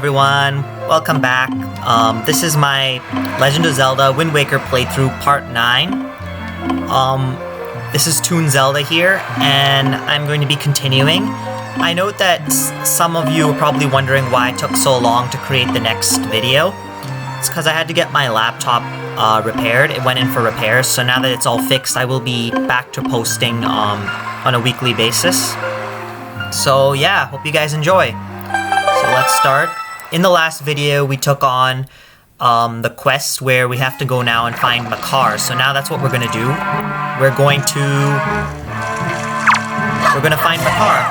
everyone, welcome back. This is my Legend of Zelda Wind Waker playthrough part 9. This is Toon Zelda here, and I'm going to be continuing. I note that some of you are probably wondering why it took so long to create the next video. It's because I had to get my laptop repaired. It went in for repairs, so now that it's all fixed, I will be back to posting on a weekly basis. So yeah, hope you guys enjoy. So let's start. In the last video, we took on the quest where we have to go now and find Makar. So now that's what we're gonna do. We're gonna find Makar.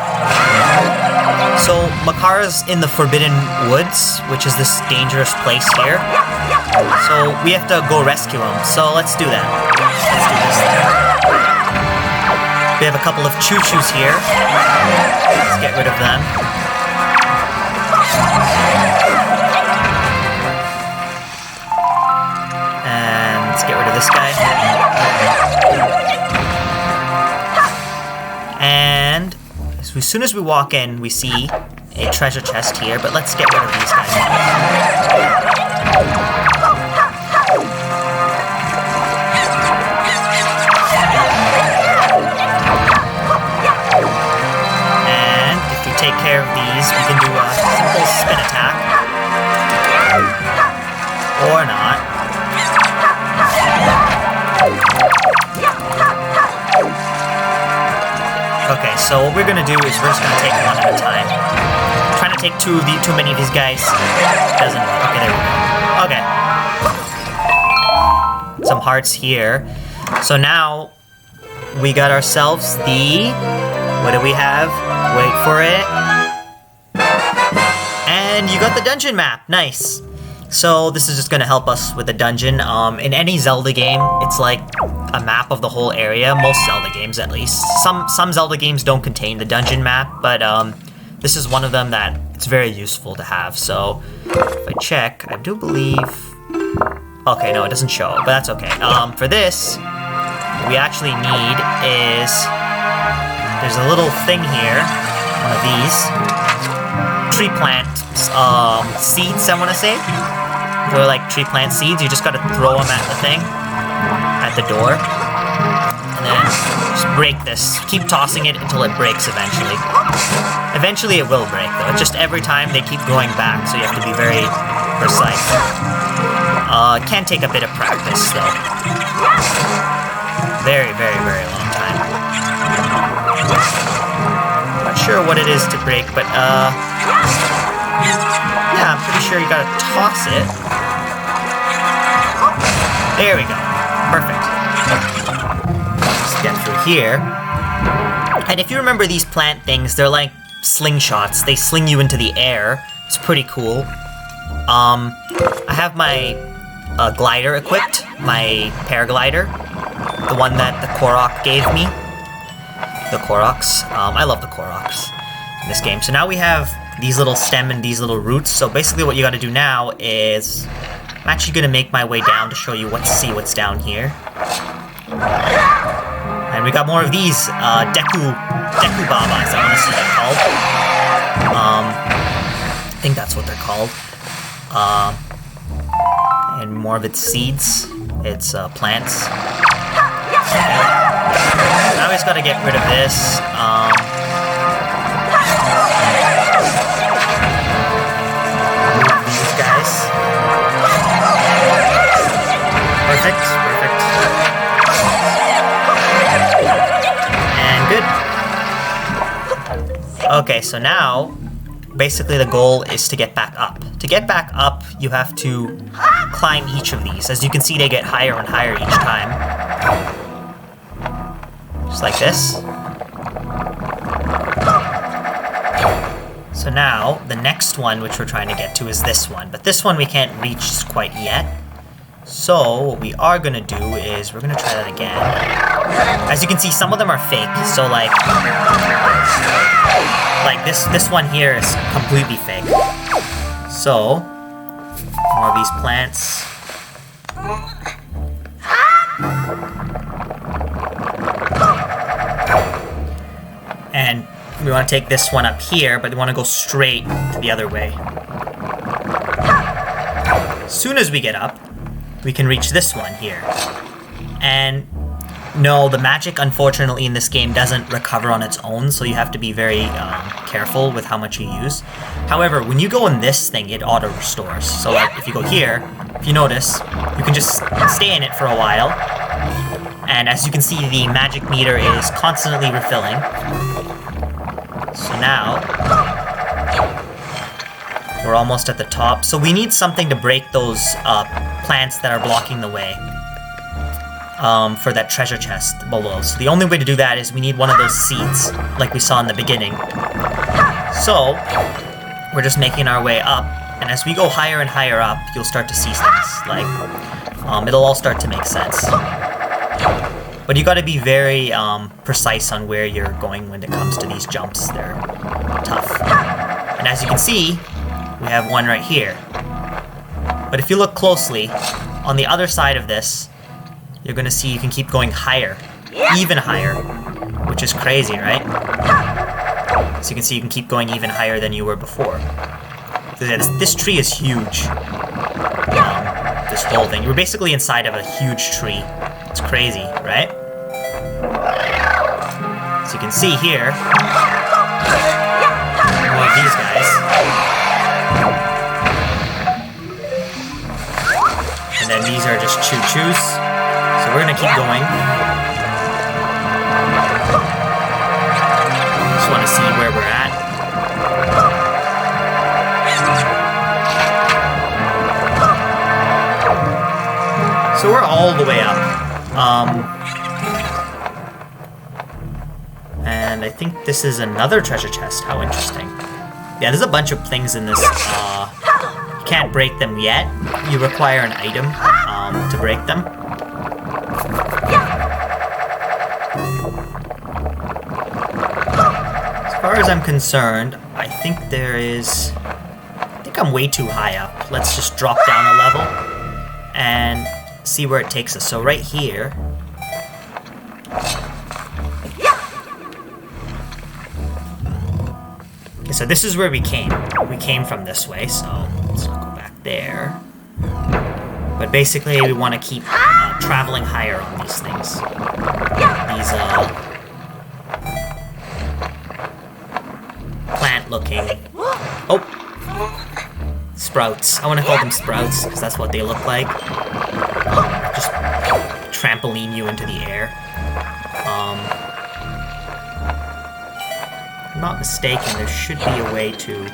So Makar is in the Forbidden Woods, which is this dangerous place here. So we have to go rescue him. So let's do that. Let's do this then. We have a couple of choo-choos here. Let's get rid of them. And let's get rid of this guy. And as soon as we walk in, we see a treasure chest here, but let's get rid of these guys. Take care of these, we can do a simple spin attack. Or not. Okay, so what we're gonna do is we're just gonna take one at a time. Trying to take too many of these guys doesn't work. Okay, there we go. Okay. Some hearts here. So now we got ourselves the... What do we have? Wait for it. And you got the dungeon map. Nice. So this is just going to help us with the dungeon. In any Zelda game, it's like a map of the whole area. Most Zelda games, at least. Some Zelda games don't contain the dungeon map, but this is one of them that it's very useful to have. So if I check, I do believe... Okay, no, it doesn't show, but that's okay. For this, what we actually need is... There's a little thing here, one of these, tree plant seeds, I want to say. They're like tree plant seeds, you just gotta throw them at the thing, at the door, and then just break this. Keep tossing it until it breaks eventually. Eventually it will break though, it's just every time they keep going back, so you have to be very precise. It can take a bit of practice though. Very, very, very long time. Not sure what it is to break, but yeah, I'm pretty sure you gotta toss it. There we go. Perfect. Let's get through here. And if you remember these plant things, they're like slingshots. They sling you into the air. It's pretty cool. I have my glider equipped, my paraglider, the one that the Korok gave me. The Koroks. I love the Koroks in this game. So now we have these little stem and these little roots. So basically what you gotta do now is... I'm actually gonna make my way down to show you what's down here. And we got more of these Deku Babas, I wanna see they're called. I think that's what they're called. And more of its seeds. It's plants. Now we just gotta get rid of this. These guys. Perfect. And good. Okay, so now, basically the goal is to get back up. To get back up, you have to climb each of these. As you can see, they get higher and higher each time. Just like this. So now, the next one which we're trying to get to is this one. But this one we can't reach quite yet. So, what we are gonna do is, we're gonna try that again. As you can see, some of them are fake. So like this one here is completely fake. So, more of these plants. And we want to take this one up here, but we want to go straight the other way. soon as we get up, we can reach this one here. And no, the magic, unfortunately, in this game doesn't recover on its own, so you have to be very careful with how much you use. However, when you go in this thing, it auto-restores. So like, if you go here, if you notice, you can just stay in it for a while. And as you can see, the magic meter is constantly refilling. So now, we're almost at the top. So we need something to break those plants that are blocking the way. For that treasure chest below. So the only way to do that is we need one of those seeds, like we saw in the beginning. So, we're just making our way up, and as we go higher and higher up, you'll start to see things, like, it'll all start to make sense. But you gotta be very precise on where you're going when it comes to these jumps. They're tough. And as you can see, we have one right here. But if you look closely, on the other side of this, you're gonna see you can keep going higher, even higher, which is crazy, right? So you can see you can keep going even higher than you were before. This tree is huge. This whole thing. You're basically inside of a huge tree. It's crazy, right? So you can see here, one of these guys. And then these are just choo-choos. So we're gonna keep going. Just want to see where we're at. So we're all the way up. And I think this is another treasure chest. How interesting. Yeah, there's a bunch of things in this. You can't break them yet. You require an item to break them. As far as I'm concerned, I think I'm way too high up. Let's just drop down a level and see where it takes us. So right here, okay, so this is where we came. We came from this way, so let's not go back there. But basically, we want to keep traveling higher on these things. These plant-looking. Oh, sprouts. I want to call them sprouts because that's what they look like. Just trampoline you into the air. If I'm not mistaken, there should be a way to.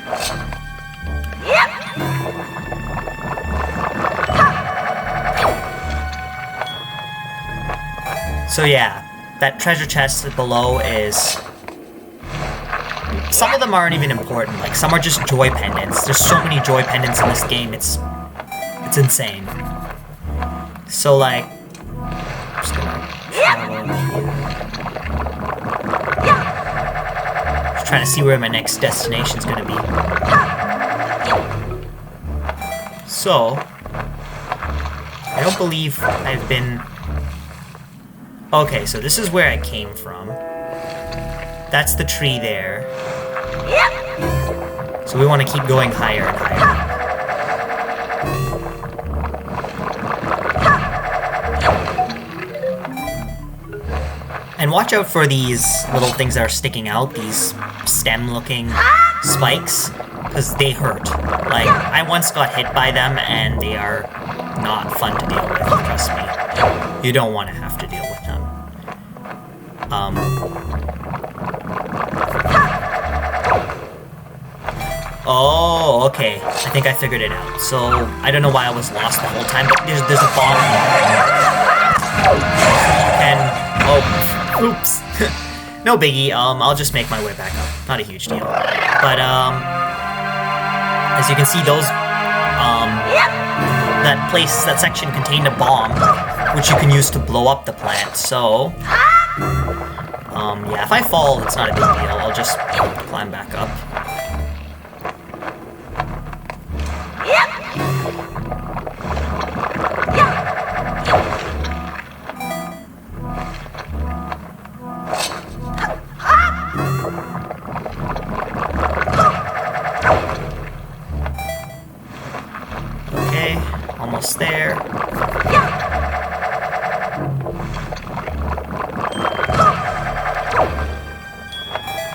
So yeah, that treasure chest below is. Some of them aren't even important. Like some are just joy pendants. There's so many joy pendants in this game. It's insane. So like, I'm just gonna travel over here. Just trying to see where my next destination's gonna be. So, I don't believe I've been. Okay, so this is where I came from. That's the tree there. So we want to keep going higher and higher. And watch out for these little things that are sticking out, these stem-looking spikes, because they hurt. Like, I once got hit by them, and they are not fun to deal with, trust me. You don't want to have to deal with them. Oh, okay. I think I figured it out. So, I don't know why I was lost the whole time, but there's a bomb here. And, oh, oops. No biggie, I'll just make my way back up. Not a huge deal. But, as you can see, those, that section contained a bomb, which you can use to blow up the plant, so, yeah, if I fall, it's not a big deal. I'll just climb back up. Okay. Okay, almost there.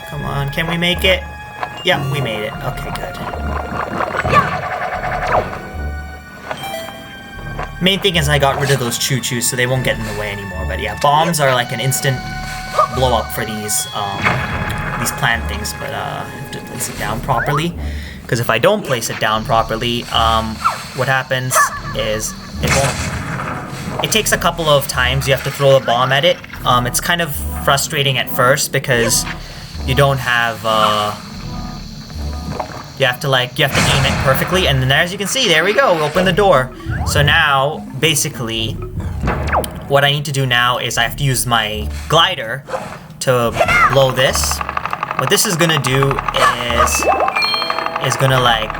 Come on, can we make it? Yeah, we made it. Okay, good. Main thing is I got rid of those choo-choos so they won't get in the way anymore. But yeah, bombs are like an instant blow up for these plant things. But I have to place it down properly. Because if I don't place it down properly, what happens is it won't... It takes a couple of times you have to throw a bomb at it. It's kind of frustrating at first because you don't have... You have to aim it perfectly, and then as you can see, there we go, we open the door. So now, basically, what I need to do now is I have to use my glider to blow this. What this is gonna do is gonna like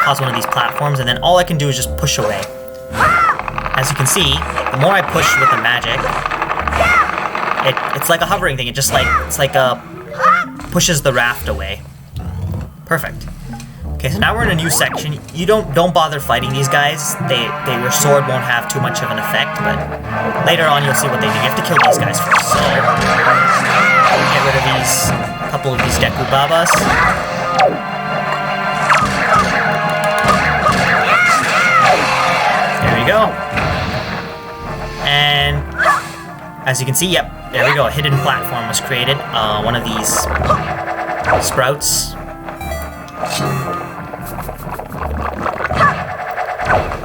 cause one of these platforms, and then all I can do is just push away. As you can see, the more I push with the magic, it's like a hovering thing. It just pushes the raft away. Perfect. Okay, so now we're in a new section. You don't bother fighting these guys. Your sword won't have too much of an effect, but later on you'll see what they do. You have to kill these guys first. So get rid of a couple of these Deku Babas. There we go. And as you can see, yep, there we go. A hidden platform was created. One of these sprouts.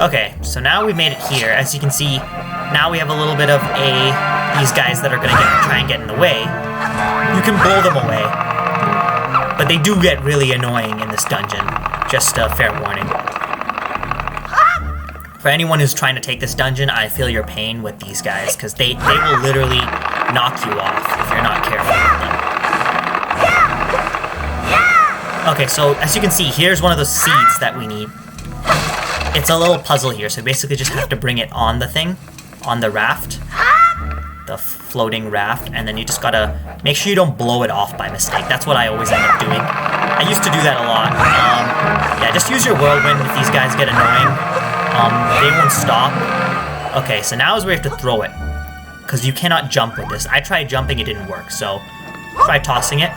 Okay, so now we've made it here. As you can see, now we have a little bit of these guys that are gonna try and get in the way. You can blow them away, but they do get really annoying in this dungeon. Just a fair warning. For anyone who's trying to take this dungeon, I feel your pain with these guys, because they will literally knock you off if you're not careful with them. Okay, so as you can see, here's one of those seeds that we need. It's a little puzzle here, so basically just have to bring it on the thing, on the raft, the floating raft, and then you just gotta make sure you don't blow it off by mistake. That's what I always end up doing. I used to do that a lot. Yeah, just use your whirlwind if these guys get annoying. They won't stop. Okay, so now is where you have to throw it, because you cannot jump with this. I tried jumping, it didn't work, so try tossing it.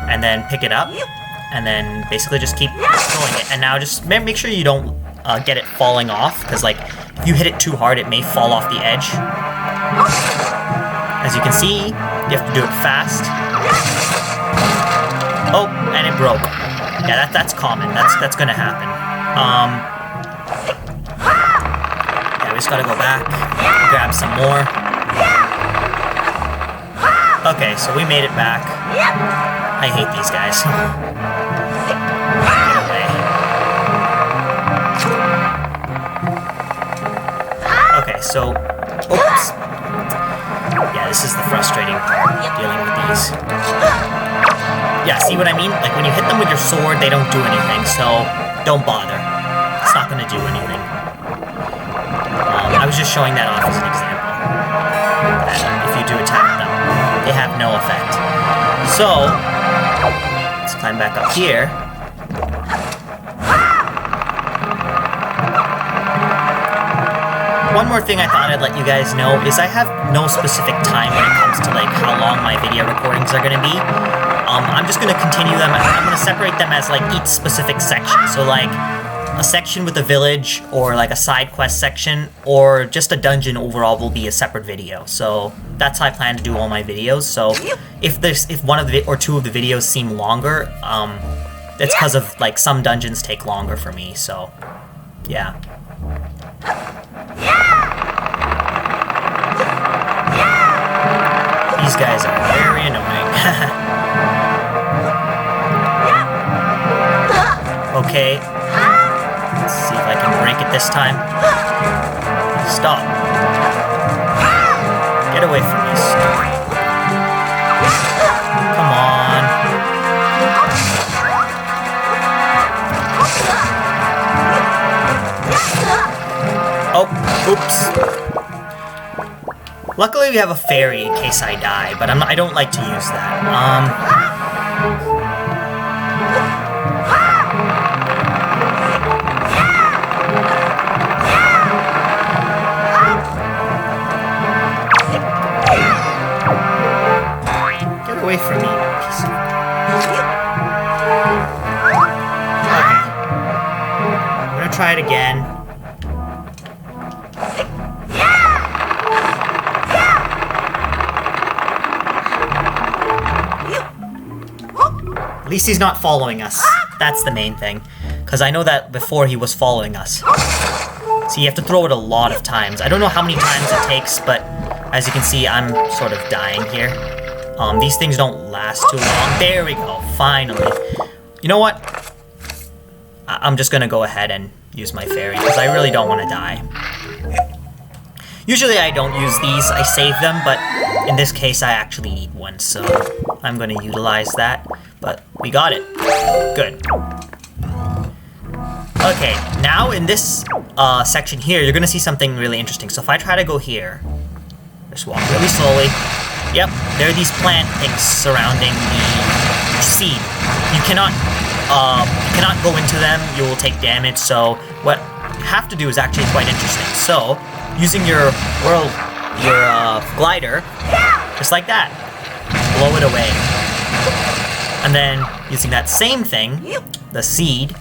And then pick it up, and then basically just keep throwing it. And now just make sure you don't get it falling off, because like if you hit it too hard, it may fall off the edge. As you can see, you have to do it fast. Oh, and it broke. Yeah, that's common. That's gonna happen. Yeah, we just gotta go back, grab some more. Okay, so we made it back. I hate these guys. Get away. Okay, so... Oops. Yeah, this is the frustrating part, dealing with these. Yeah, see what I mean? Like, when you hit them with your sword, they don't do anything, so don't bother. It's not going to do anything. I was just showing that off as an example. If you do attack them, they have no effect. So... let's climb back up here. One more thing I thought I'd let you guys know is I have no specific time when it comes to like how long my video recordings are going to be. I'm just going to continue them. I'm going to separate them as like each specific section. So like a section with a village, or like a side quest section, or just a dungeon overall will be a separate video. So that's how I plan to do all my videos. So if one of the or two of the videos seem longer, it's because of like some dungeons take longer for me. So yeah. These guys are very annoying. Okay. Let's see if I can break it this time. Stop. Get away from me, stupid. Come on. Oh, oops. Luckily we have a fairy in case I die, but I don't like to use that. gonna try it again. At least he's not following us. That's the main thing. Because I know that before he was following us. So you have to throw it a lot of times. I don't know how many times it takes, but as you can see, I'm sort of dying here. These things don't last too long. There we go, finally. You know what? I'm just gonna go ahead and use my fairy, because I really don't want to die. Usually I don't use these, I save them, but in this case I actually need one, so I'm gonna utilize that. But we got it. Good. Okay, now in this section here, you're gonna see something really interesting. So if I try to go here, just walk really slowly. Yep, there are these plant things surrounding the seed. You cannot go into them, you will take damage, so what you have to do is actually quite interesting. So, using your glider, just like that, blow it away. And then, using that same thing, the seed,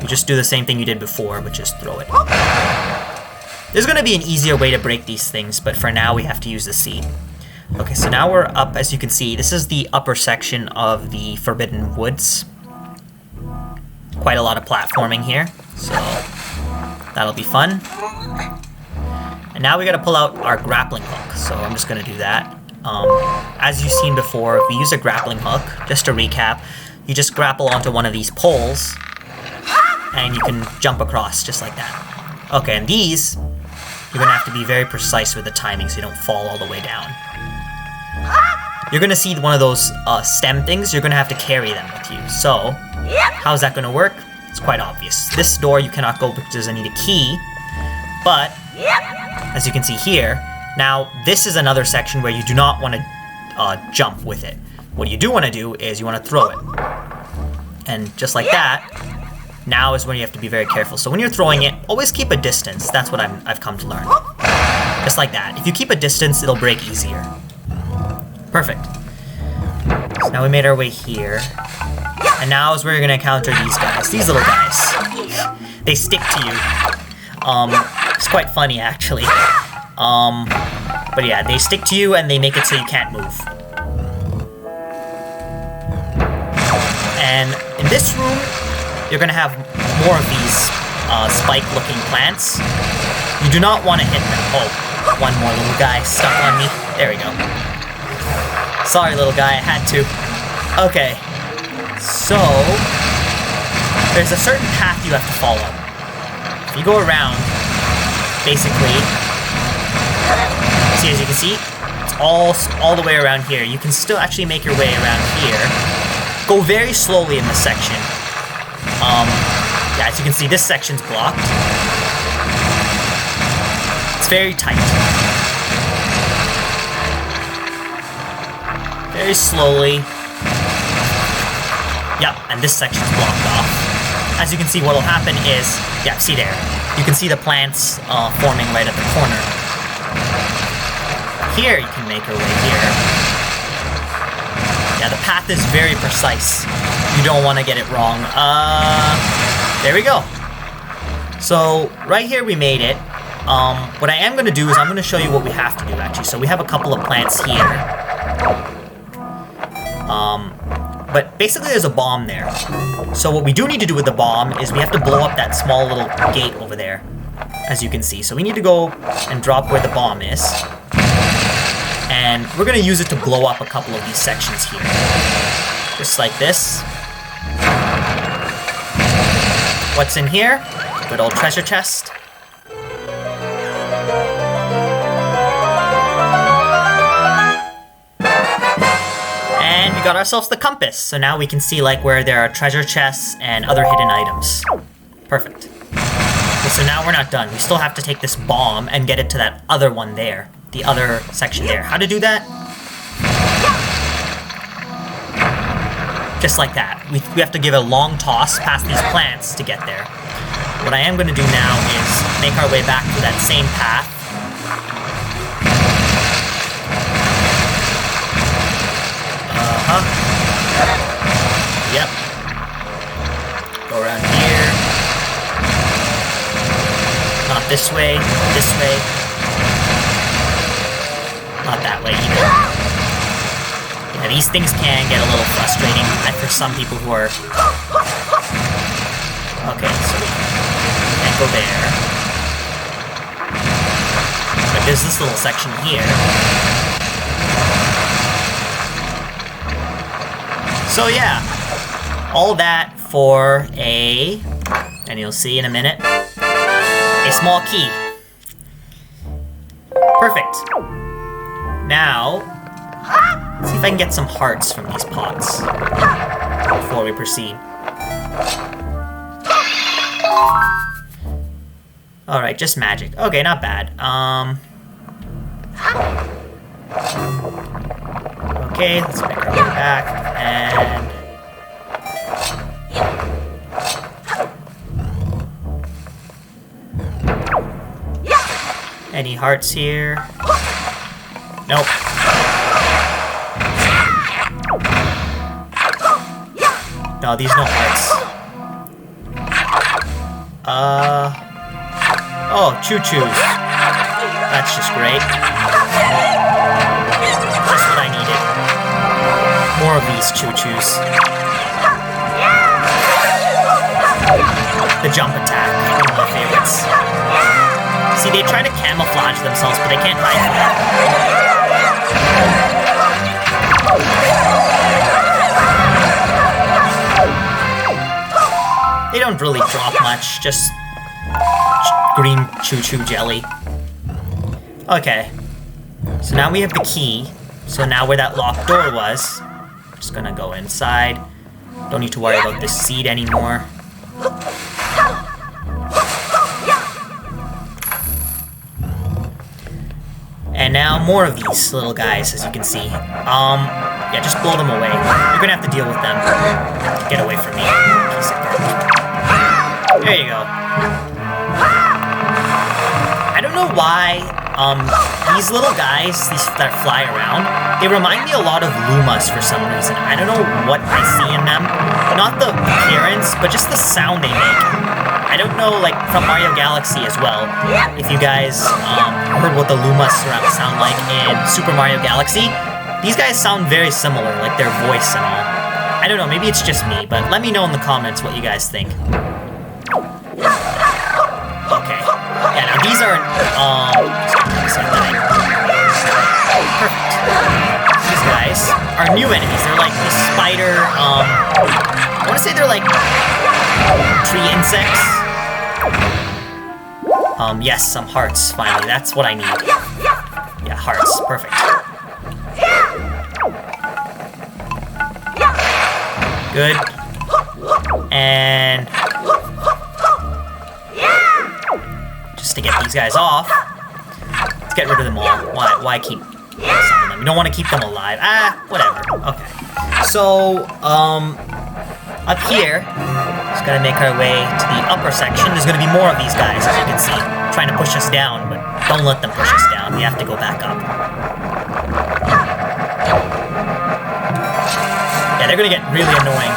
you just do the same thing you did before, which is throw it. There's gonna be an easier way to break these things, but for now we have to use the seed. Okay, so now we're up, as you can see, this is the upper section of the Forbidden Woods. Quite a lot of platforming here, so that'll be fun. And now we gotta pull out our grappling hook, so I'm just gonna do that. As you've seen before, if we use a grappling hook, just to recap, you just grapple onto one of these poles, and you can jump across, just like that. Okay, and these, you're gonna have to be very precise with the timing so you don't fall all the way down. You're gonna see one of those stem things, you're gonna have to carry them with you. So, how's that gonna work? It's quite obvious. This door you cannot go because I need a key, but, as you can see here, now this is another section where you do not want to jump with it. What you do want to do is you want to throw it. And just like that, now is when you have to be very careful. So when you're throwing it, always keep a distance. That's what I've come to learn. Just like that. If you keep a distance, it'll break easier. Perfect. So now we made our way here. And now is where you're going to encounter these guys. These little guys. They stick to you. It's quite funny, actually. But yeah, they stick to you and they make it so you can't move. And in this room, you're going to have more of these spike-looking plants. You do not want to hit them. Oh, one more little guy stuck on me. There we go. Sorry, little guy, I had to. Okay, so there's a certain path you have to follow. If you go around, basically, see, as you can see, it's all the way around here. You can still actually make your way around here. Go very slowly in this section. Yeah, as you can see, this section's blocked. It's very tight. Very slowly. Yep, and this section's blocked off. As you can see, what'll happen is, yeah, see there. You can see the plants forming right at the corner. Here, you can make your way here. Yeah, the path is very precise. You don't want to get it wrong. There we go. So, right here we made it. What I am going to do is I'm going to show you what we have to do, actually. So we have a couple of plants here. But basically there's a bomb there. So what we do need to do with the bomb is we have to blow up that small little gate over there, as you can see. So we need to go and drop where the bomb is. And we're going to use it to blow up a couple of these sections here. Just like this. What's in here? Good old treasure chest. And we got ourselves the compass. So now we can see like where there are treasure chests and other hidden items. Perfect. Okay, so now we're not done. We still have to take this bomb and get it to that other one there. The other section there. How to do that? Just like that. We have to give a long toss past these plants to get there. What I am going to do now is make our way back to that same path. Yep. Go around here. This way, this way. Not that way either. Yeah, these things can get a little frustrating for some people who are... Okay, so we can't go there. But there's this little section here. So yeah, all that for a... And you'll see in a minute. A small key. Perfect. Now, let's see if I can get some hearts from these pots before we proceed. Alright, just magic. Okay, not bad. Okay, let's make our way back, and... Any hearts here? Nope. No, these no hearts. Oh, choo-choos. That's just great. Just what I needed. More of these choo-choos. The jump attack, one of my favorites. See, they try to camouflage themselves, but they can't hide from it. They don't really drop much, just green choo-choo jelly. Okay, so now we have the key. So now where that locked door was, just gonna go inside. Don't need to worry about this seed anymore. And now more of these little guys, as you can see. Yeah, just blow them away. You're gonna have to deal with them. Get away from me, piece of garbage. There you go. I don't know why, these little guys, these that fly around, they remind me a lot of Lumas for some reason. I don't know what I see in them. Not the appearance, but just the sound they make. I don't know, like, from Mario Galaxy as well, if you guys heard what the Lumas sound like in Super Mario Galaxy. These guys sound very similar, like their voice and all. I don't know, maybe it's just me, but let me know in the comments what you guys think. Okay. Yeah, now these are, perfect. These guys are new enemies. They're like the spider, I want to say they're like tree insects. Yes, some hearts, finally. That's what I need. Yeah, hearts. Perfect. Good. And... just to get these guys off, let's get rid of them all. Why keep some of them? You don't want to keep them alive. Whatever. Okay. So, up here, just gotta make our way to the upper section. There's gonna be more of these guys, as you can see, trying to push us down, but don't let them push us down. We have to go back up. Yeah, they're gonna get really annoying.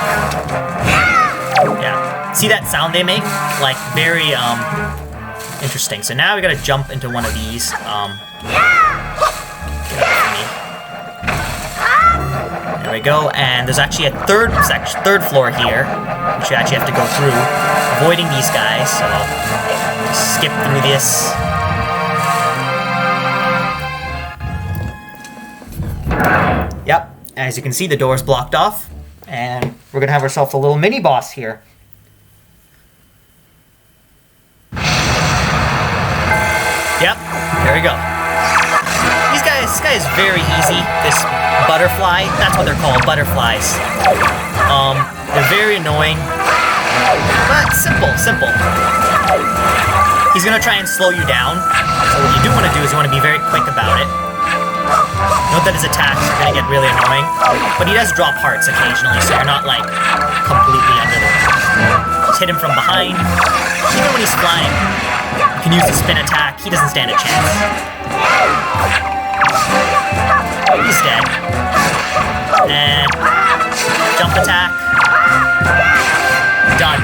Yeah. See that sound they make? Like, very, interesting. So now we gotta jump into one of these. Get up for me. There we go, and there's actually a third floor here, which you actually have to go through, avoiding these guys, so I'll skip through this. Yep, as you can see, the door's blocked off, and we're gonna have ourselves a little mini-boss here. Yep, there we go. This guy is very easy, this butterfly, that's what they're called, butterflies. They're very annoying, but simple. He's gonna try and slow you down, so what you do want to do is you want to be very quick about it. Note that his attacks are gonna get really annoying, but he does drop hearts occasionally, so you're not, like, completely under them. Just hit him from behind. Even when he's flying, you can use the spin attack, he doesn't stand a chance. He's dead. And jump attack. Done.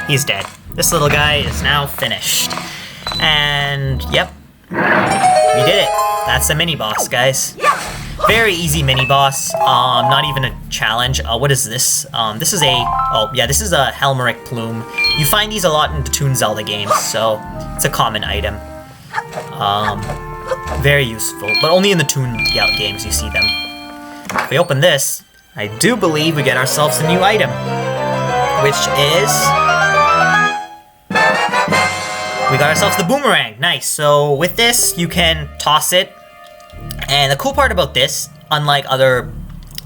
He's dead. This little guy is now finished. And yep, we did it. That's the mini boss, guys. Very easy mini boss. Not even a challenge. What is this? This is a Helmeric plume. You find these a lot in the Toon Zelda games, so it's a common item. Very useful, but only in the Toon games you see them. If we open this, I do believe we get ourselves a new item, which is... we got ourselves the boomerang. Nice. So with this, you can toss it. And the cool part about this, unlike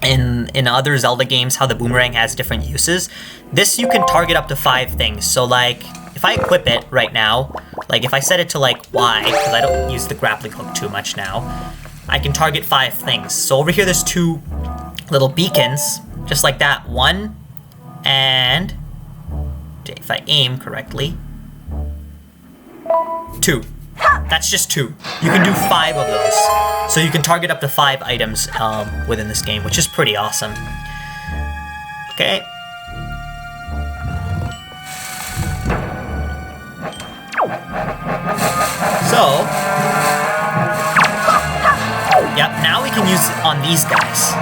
in other Zelda games, how the boomerang has different uses, this you can target up to 5 things. So like, if I equip it right now, like if I set it to like Y, because I don't use the grappling hook too much now, I can target 5 things. So over here there's 2 little beacons, just like that. 1, and if I aim correctly, 2. That's just 2. You can do 5 of those. So you can target up to 5 items within this game, which is pretty awesome. Okay. So, yep, now we can use it on these guys.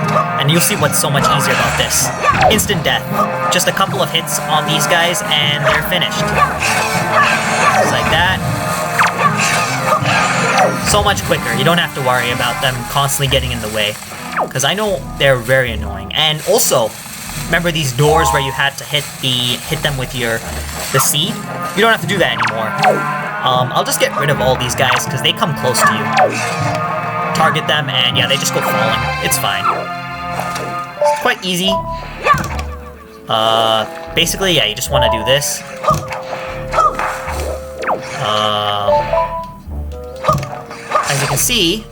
And you'll see what's so much easier about this. Instant death. Just a couple of hits on these guys and they're finished. Just like that. So much quicker. You don't have to worry about them constantly getting in the way. Because I know they're very annoying. And also, remember these doors where you had to hit them with the seed? You don't have to do that anymore. I'll just get rid of all these guys because they come close to you. Target them and yeah, they just go falling. It's fine. It's quite easy. Basically, yeah, you just want to do this. As you can see,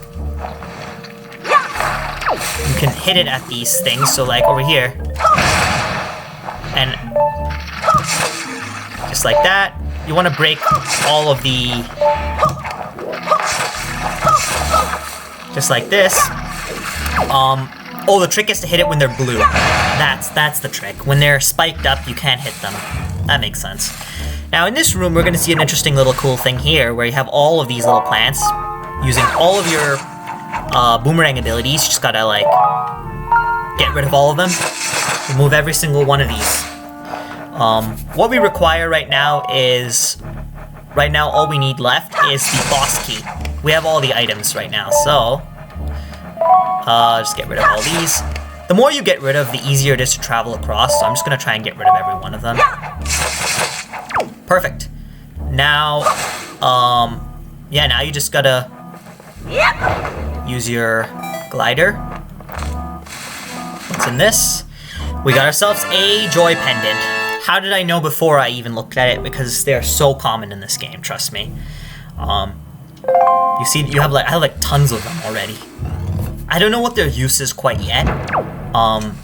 you can hit it at these things. So like over here, and just like that, you want to break all of the, just like this. Oh, the trick is to hit it when they're blue. That's the trick. When they're spiked up, you can't hit them. That makes sense. Now in this room, we're going to see an interesting little cool thing here, where you have all of these little plants. Using all of your boomerang abilities, you just gotta like get rid of all of them. Remove every single one of these. What we require right now is, all we need left is the boss key. We have all the items right now, so just get rid of all these. The more you get rid of, the easier it is to travel across. So I'm just gonna try and get rid of every one of them. Perfect. Now, yeah, now you just gotta use your glider. What's in this? We got ourselves a joy pendant. How did I know before I even looked at it? Because they're so common in this game, trust me. You see, I have like tons of them already. I don't know what their use is quite yet.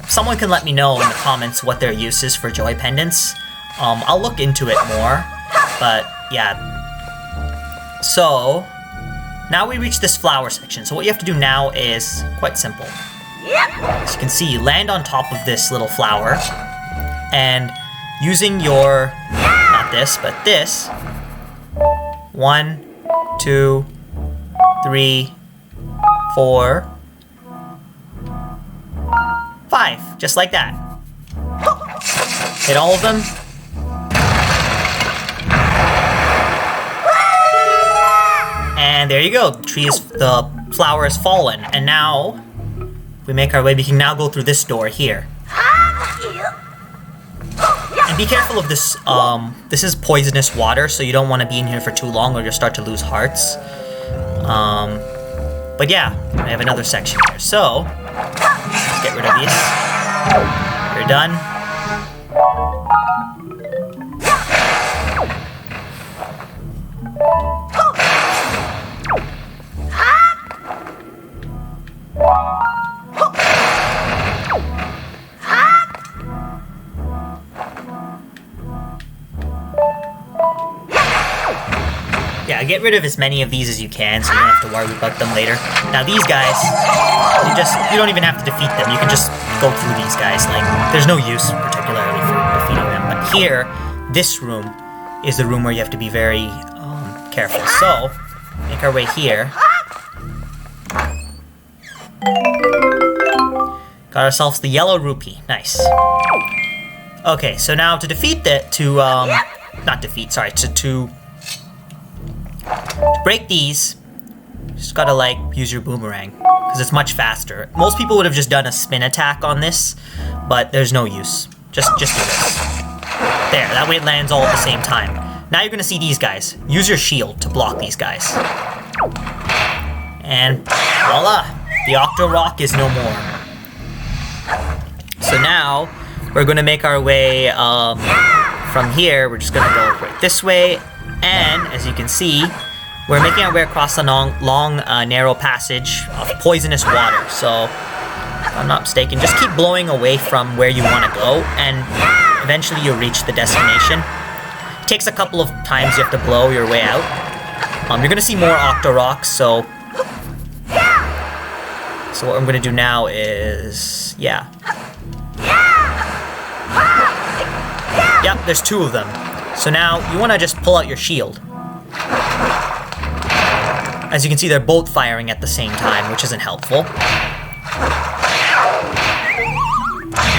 Someone can let me know in the comments what their use is for joy pendants. I'll look into it more, but yeah. So, now we reach this flower section. So what you have to do now is quite simple. As you can see, you land on top of this little flower, and using your, not this, but this, 1, 2, 3, 4, 5, just like that. Hit all of them. And there you go, the flower has fallen. And now, we make our way, we can now go through this door here. And be careful of this, this is poisonous water, so you don't want to be in here for too long or you'll start to lose hearts. But yeah, I have another section here. So, let's get rid of these. You're done. Yeah, get rid of as many of these as you can so you don't have to worry about them later. Now these guys, you don't even have to defeat them. You can just go through these guys. Like, there's no use particularly for defeating them. But here, this room is the room where you have to be very careful. So, make our way here. Got ourselves the yellow rupee. Nice. Okay, so now to defeat that, to break these, just gotta like use your boomerang because it's much faster. Most people would have just done a spin attack on this, but there's no use. Just do this. There, that way it lands all at the same time. Now you're gonna see these guys. Use your shield to block these guys. And voila! The Octo Rock is no more. So now, we're gonna make our way from here. We're just gonna go right this way. And, as you can see, we're making our way across a long narrow passage of poisonous water. So, if I'm not mistaken, just keep blowing away from where you wanna go, and eventually you'll reach the destination. It takes a couple of times you have to blow your way out. You're gonna see more Octo Rocks, so what I'm gonna do now is, yeah. Yep, there's 2 of them. So now you wanna just pull out your shield. As you can see, they're both firing at the same time, which isn't helpful.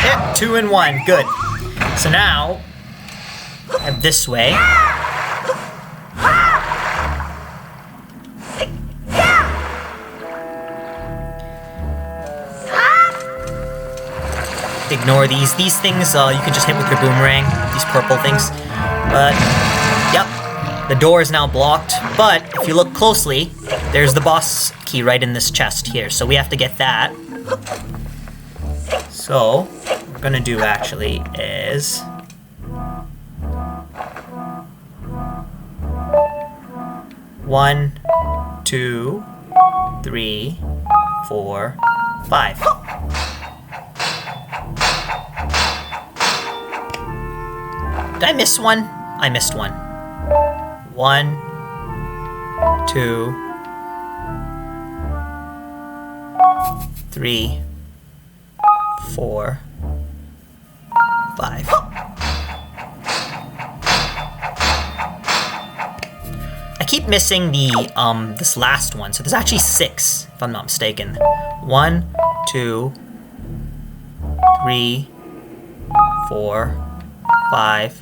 Yep, 2 in 1, good. So now, head this way. Ignore these. These things you can just hit with your boomerang, these purple things. But, yep, the door is now blocked. But, if you look closely, there's the boss key right in this chest here. So we have to get that. So, what we're gonna do actually is... One, 2, 3, 4, 5. Did I miss one? I missed one. 1, 2, 3, 4, 5. I keep missing the this last one, so there's actually 6, if I'm not mistaken. 1, 2, 3, 4, 5.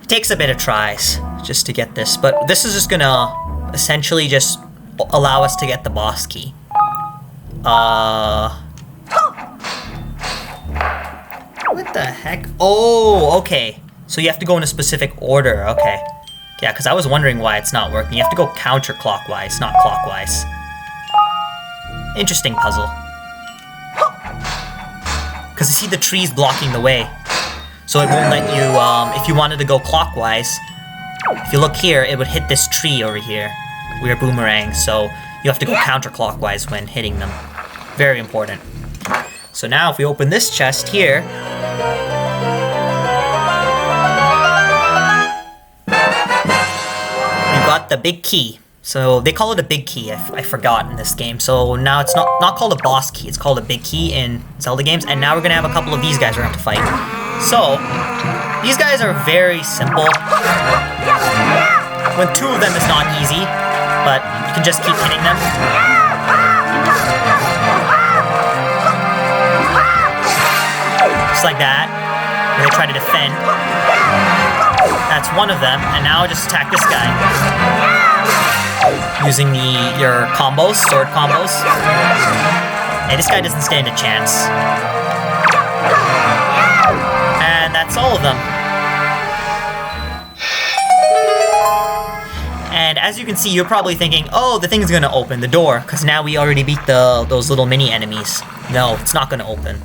It takes a bit of tries just to get this, but this is just gonna essentially just allow us to get the boss key. What the heck? Oh, okay. So you have to go in a specific order, okay. Yeah, because I was wondering why it's not working. You have to go counterclockwise, not clockwise. Interesting puzzle. Because you see the trees blocking the way. So it won't let you, if you wanted to go clockwise, if you look here, it would hit this tree over here. We're boomerang, so you have to go counterclockwise when hitting them. Very important. So now if we open this chest here, you got the big key. So they call it a big key, I forgot in this game. So now it's not called a boss key, it's called a big key in Zelda games. And now we're gonna have a couple of these guys we're gonna have to fight. So, these guys are very simple. When 2 of them is not easy, but you can just keep hitting them. Just like that, where they try to defend. That's one of them, and now just attack this guy. Using your combos, sword combos. Hey, this guy doesn't stand a chance. And that's all of them. And as you can see, you're probably thinking, oh, the thing's gonna open the door, because now we already beat those little mini enemies. No, it's not gonna open.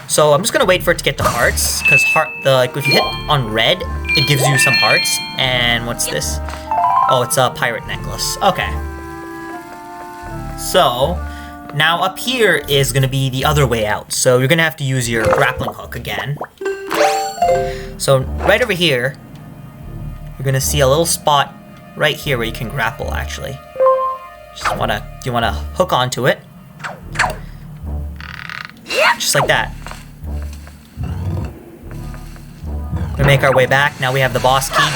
So I'm just gonna wait for it to get to hearts, because if you hit on red, it gives you some hearts. And what's this? Oh, it's a pirate necklace. Okay. So, now up here is gonna be the other way out. So you're gonna have to use your grappling hook again. So right over here, you're gonna see a little spot right here where you can grapple actually. You wanna hook onto it. Just like that. We make our way back. Now we have the boss key.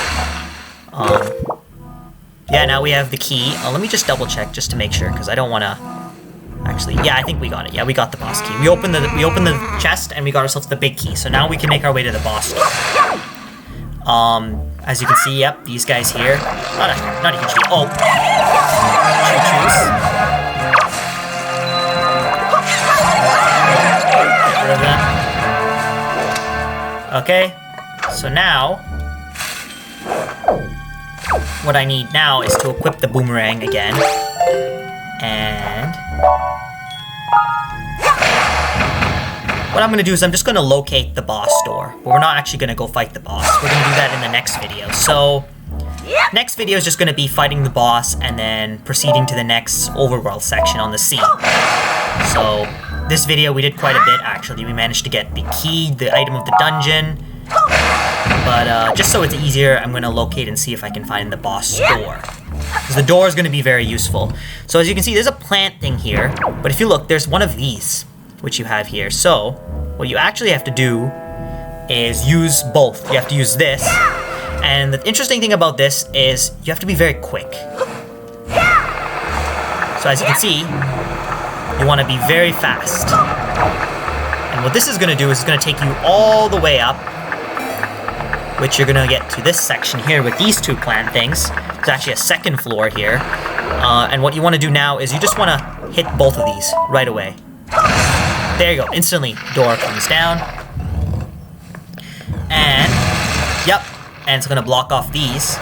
Yeah, now we have the key. Let me just double check just to make sure, because I don't want to... Actually, yeah, I think we got it. Yeah, we got the boss key. We opened the chest, and we got ourselves the big key. So now we can make our way to the boss key. As you can see, yep, these guys here. Not a huge deal. Oh. Choo-choos. Get rid of them. Okay. So now, what I need now is to equip the boomerang again. And what I'm going to do is I'm just going to locate the boss door. But we're not actually going to go fight the boss. We're going to do that in the next video. So, next video is just going to be fighting the boss and then proceeding to the next overworld section on the sea. So, this video we did quite a bit actually. We managed to get the key, the item of the dungeon. But just so it's easier, I'm going to locate and see if I can find the boss door. Because the door is going to be very useful. So as you can see, there's a plant thing here. But if you look, there's one of these, which you have here. So what you actually have to do is use both. You have to use this. And the interesting thing about this is you have to be very quick. So as you can see, you want to be very fast. And what this is going to do is it's going to take you all the way up, which you're gonna get to this section here with these two plant things. There's actually a second floor here. And what you wanna do now is you just wanna hit both of these right away. There you go, instantly, door comes down. And, yep, and it's gonna block off these.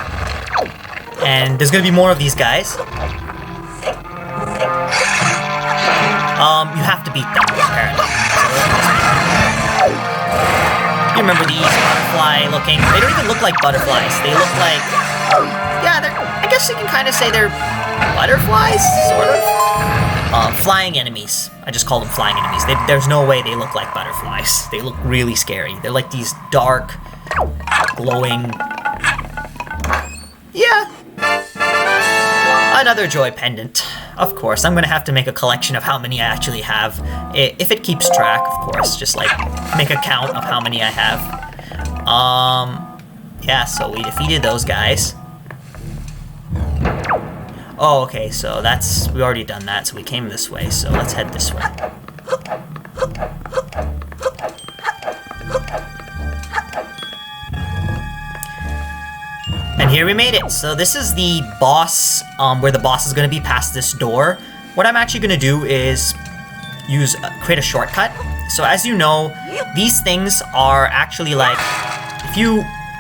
And there's gonna be more of these guys. You have to beat them, apparently. You remember these butterfly looking? They don't even look like butterflies. They look like, yeah, I guess you can kind of say they're butterflies, sort of. Flying enemies. I just call them flying enemies. There's no way they look like butterflies. They look really scary. They're like these dark, glowing, yeah. Another joy pendant. Of course, I'm gonna have to make a collection of how many I actually have. If it keeps track, of course, just like make a count of how many I have. Yeah, so we defeated those guys. Oh, okay, so we already done that, so we came this way, so let's head this way. And here we made it. So this is the boss, where the boss is going to be past this door. What I'm actually going to do is create a shortcut. So as you know, these things are actually like,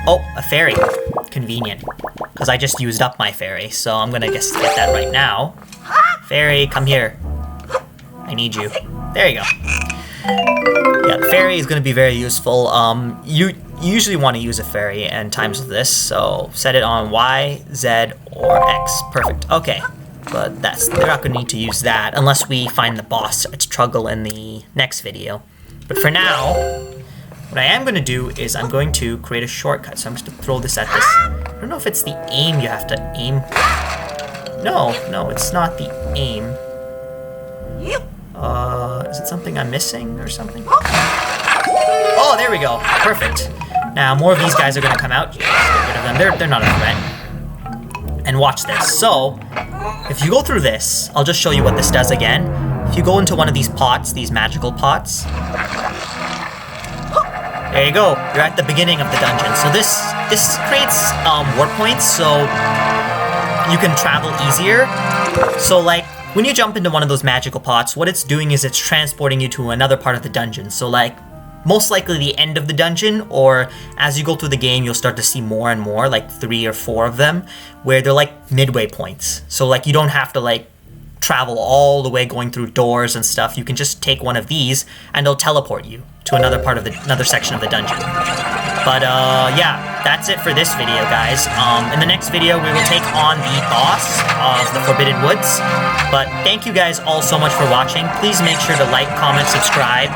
oh, a fairy. Convenient. Because I just used up my fairy, so I'm going to get that right now. Fairy, come here. I need you. There you go. Yeah, fairy is going to be very useful. You usually want to use a fairy in times of this, so set it on Y, Z, or X. Perfect. Okay, but they're not going to need to use that unless we find the boss at struggle in the next video. But for now, what I am going to do is I'm going to create a shortcut. So I'm just going to throw this at this. I don't know if it's the aim you have to aim. No, it's not the aim. Is it something I'm missing or something? Oh, there we go. Perfect. Now, more of these guys are going to come out. Get rid of them. They're not a threat. And watch this. So, if you go through this, I'll just show you what this does again. If you go into one of these pots, these magical pots, there you go. You're at the beginning of the dungeon. So this creates warp points, so you can travel easier. So, like, when you jump into one of those magical pots, what it's doing is it's transporting you to another part of the dungeon. So, like, most likely the end of the dungeon, or as you go through the game, you'll start to see more and more, like 3 or 4 of them, where they're like midway points. So, like, you don't have to, like, travel all the way going through doors and stuff. You can just take one of these, and they'll teleport you to another part of another section of the dungeon. But, yeah, that's it for this video, guys. In the next video, we will take on the boss of the Forbidden Woods. But thank you guys all so much for watching. Please make sure to like, comment, subscribe,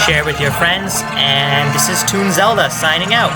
share with your friends, and this is Toon Zelda signing out.